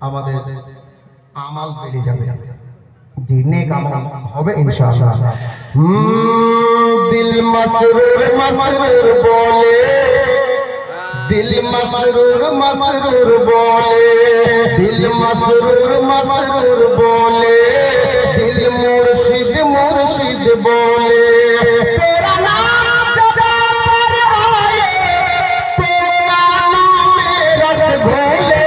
আমাদের আমাল বেড়ে যাবে, জি নেক আমল হবে ইনশাআল্লাহ। দিল মসরুর মসরুর বলে, দিল মসরুর মসরুর বলে, দিল মসরুর মসরুর বলে, দিল মুর্শিদ মুর্শিদ বলে, তেরা নাম জবা पर आए तो कानों में रस घोले।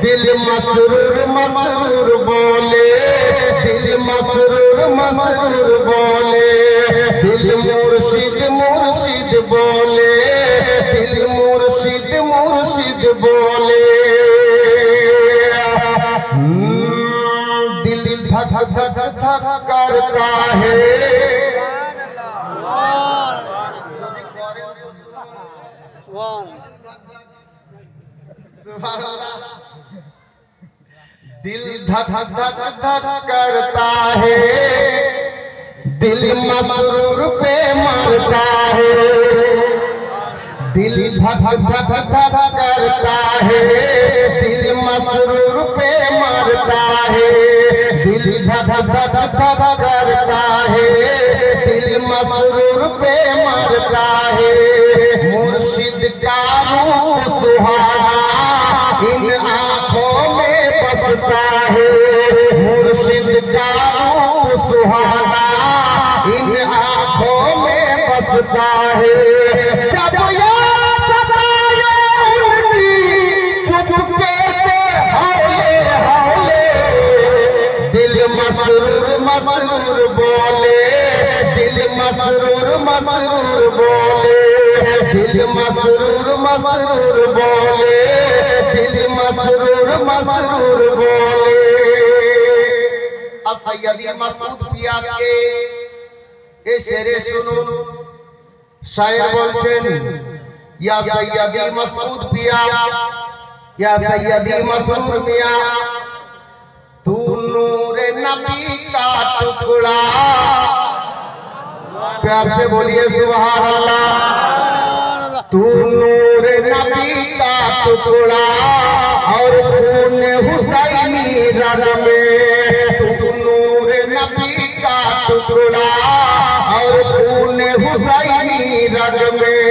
दिल मसरूर मसरूर बोले, दिल मसरूर मसरूर बोले, दिल मुर्शिद मुर्शिद बोले, दिल मुर्शिद मुर्शिद बोले। दिल धक धक धक करता है, दिल धक धक धक करता है, दिल मसरूर पे मरता है। दिल धक धक धक करता है, दिल मसरूर पे मरता है। दिल धक धक धक करता है, दिल मसरूर पे मरता है। मुर्शिद का रूप सुहाना इन आँखों में बसता है, मुर्शिद का रूप सुहाना इन आँखों में बसता है। जब याद सताए उनकी चुपके से हौले हौले, दिल मसरूर मसरूर बोले, दिल मसरूर मसरूर बोले, दिल मसरूर मसरूर बोले, दिल मसरूर मसरूर बोले। अब सैयदी मसूद पिया के ए शेरे सुनो, शायर बोलছেন, या सैयदी मसूद पिया, या सैयदी मसूद मिया, तू नूरे नबी का टुकड़ा। प्यार से बोलिए सुभान अल्लाह। तू नूरे नबी का टुकड़ा और खून हुसैनी रग में, तू नूरे नबी का टुकड़ा और खून हुसैनी रग में।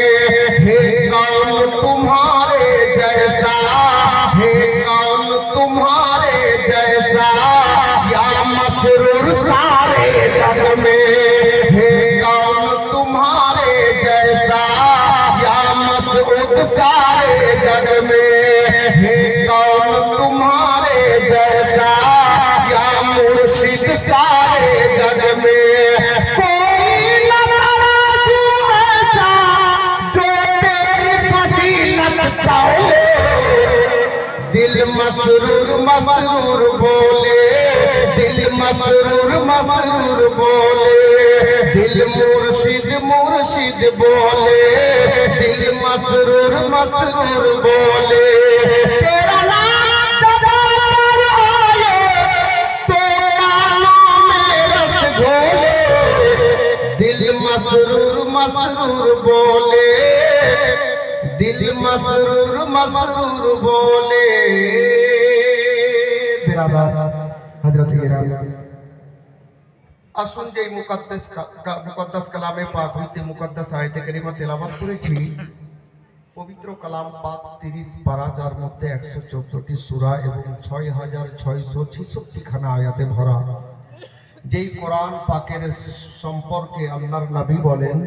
हे कौन तुम्हारे जैसा, हे कौन तुम्हारे जैसा, या मसरूर सारे जग में। हे कौन तुम्हारे जैसा, या मसूद सारे जग में। हे कौन तुम्हारे जैसा, या मुर्शिद सारे जग में। कोई न तराजू ऐसा जो तेरी फजीलत तौले। दिल मसरूर मसरूर बोले, दिल मसरूर मसरूर बोले, दिल मुर्शिद मुर्शिद बोले, दिल मसरूर मसरूर बोले। तेरा नाम जबा पर आए तो कानों में रस घोले। दिल मसरूर मसरूर बोले, दिल मसरूर मसरूर बोले। बिरादर हजरत আসুন যে মুকদ্দাস কালামে পাক হইতে মুকদ্দাস আয়াতে কারিমা তেলাওয়াত করেছি। পবিত্র কালাম পাক 30 পারা, যার মধ্যে 114টি সূরা এবং 6666 খানা আয়াতে ভরা। যেই কোরআন পাকের সম্পর্কে আল্লাহর নবী বলেন,